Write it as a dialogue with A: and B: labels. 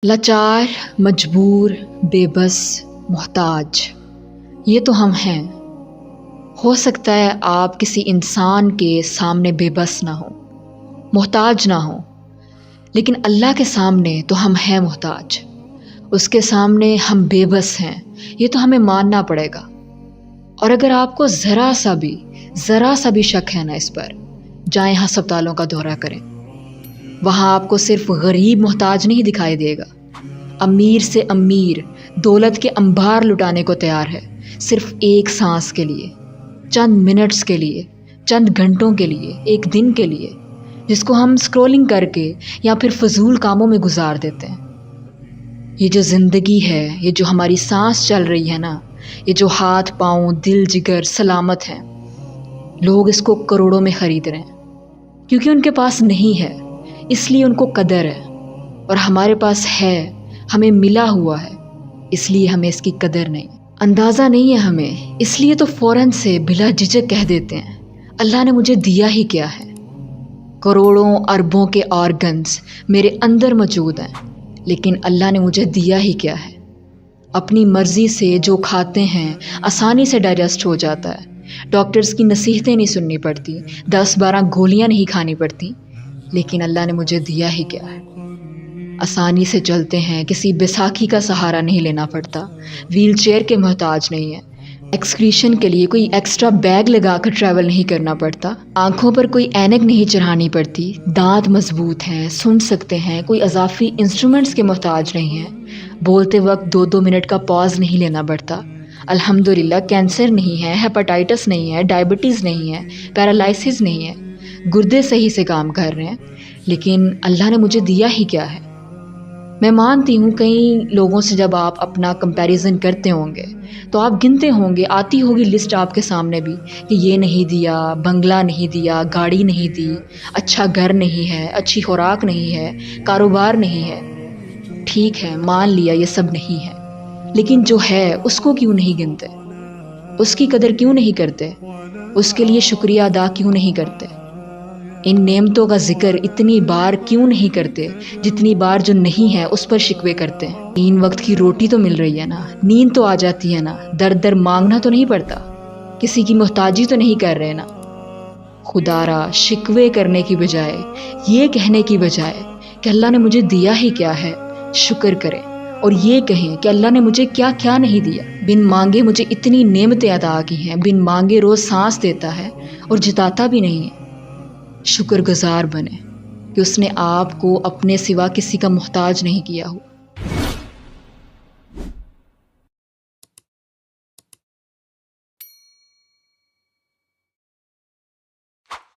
A: لاچار، مجبور، بے بس، محتاج، یہ تو ہم ہیں۔ ہو سکتا ہے آپ کسی انسان کے سامنے بے بس نہ ہوں، محتاج نہ ہوں، لیکن اللہ کے سامنے تو ہم ہیں محتاج۔ اس کے سامنے ہم بے بس ہیں، یہ تو ہمیں ماننا پڑے گا۔ اور اگر آپ کو ذرا سا بھی شک ہے نا اس پر، جائیں ہسپتالوں کا دورہ کریں۔ وہاں آپ کو صرف غریب محتاج نہیں دکھائی دے گا، امیر سے امیر دولت کے انبار لٹانے کو تیار ہے، صرف ایک سانس کے لیے، چند منٹس کے لیے، چند گھنٹوں کے لیے، ایک دن کے لیے، جس کو ہم سکرولنگ کر کے یا پھر فضول کاموں میں گزار دیتے ہیں۔ یہ جو زندگی ہے، یہ جو ہماری سانس چل رہی ہے نا، یہ جو ہاتھ پاؤں دل جگر سلامت ہیں، لوگ اس کو کروڑوں میں خرید رہے ہیں، کیونکہ ان کے پاس نہیں ہے اس لیے ان کو قدر ہے، اور ہمارے پاس ہے، ہمیں ملا ہوا ہے، اس لیے ہمیں اس کی قدر نہیں، اندازہ نہیں ہے ہمیں، اس لیے تو فوراً سے بلا جھجک کہہ دیتے ہیں اللہ نے مجھے دیا ہی کیا ہے۔ کروڑوں اربوں کے آرگنز میرے اندر موجود ہیں، لیکن اللہ نے مجھے دیا ہی کیا ہے۔ اپنی مرضی سے جو کھاتے ہیں آسانی سے ڈائجسٹ ہو جاتا ہے، ڈاکٹرز کی نصیحتیں نہیں سننی پڑتی، 10-12 گولیاں نہیں کھانی پڑتی، لیکن اللہ نے مجھے دیا ہی کیا ہے۔ آسانی سے چلتے ہیں، کسی بیساکھی کا سہارا نہیں لینا پڑتا، ویل چیئر کے محتاج نہیں ہیں، ایکسکریشن کے لیے کوئی ایکسٹرا بیگ لگا کر ٹریول نہیں کرنا پڑتا، آنکھوں پر کوئی اینک نہیں چڑھانی پڑتی، دانت مضبوط ہیں، سن سکتے ہیں، کوئی اضافی انسٹرومنٹس کے محتاج نہیں ہیں، بولتے وقت 2-2 منٹ کا پاز نہیں لینا پڑتا۔ الحمدللہ کینسر نہیں ہے، ہیپاٹائٹس نہیں ہے، ڈائبٹیز نہیں ہے، پیرالائسس نہیں ہے، گردے صحیح سے کام کر رہے ہیں، لیکن اللہ نے مجھے دیا ہی کیا ہے۔ میں مانتی ہوں کئی لوگوں سے جب آپ اپنا کمپیریزن کرتے ہوں گے تو آپ گنتے ہوں گے، آتی ہوگی لسٹ آپ کے سامنے بھی کہ یہ نہیں دیا، بنگلہ نہیں دیا، گاڑی نہیں دی، اچھا گھر نہیں ہے، اچھی خوراک نہیں ہے، کاروبار نہیں ہے۔ ٹھیک ہے، مان لیا یہ سب نہیں ہے، لیکن جو ہے اس کو کیوں نہیں گنتے؟ اس کی قدر کیوں نہیں کرتے؟ اس کے لیے شکریہ ادا کیوں نہیں کرتے؟ ان نعمتوں کا ذکر اتنی بار کیوں نہیں کرتے جتنی بار جو نہیں ہے اس پر شکوے کرتے ہیں؟ 3 وقت کی روٹی تو مل رہی ہے نا، نیند تو آ جاتی ہے نا، در مانگنا تو نہیں پڑتا، کسی کی محتاجی تو نہیں کر رہے نا۔ خدا را شکوے کرنے کی بجائے، یہ کہنے کی بجائے کہ اللہ نے مجھے دیا ہی کیا ہے، شکر کریں، اور یہ کہیں کہ اللہ نے مجھے کیا کیا نہیں دیا۔ بن مانگے مجھے اتنی نعمتیں عطا کی ہیں، بن مانگے روز سانس دیتا ہے اور جتاتا بھی نہیں ہے۔ شکر گزار بنے کہ اس نے آپ کو اپنے سوا کسی کا محتاج نہیں کیا ہو۔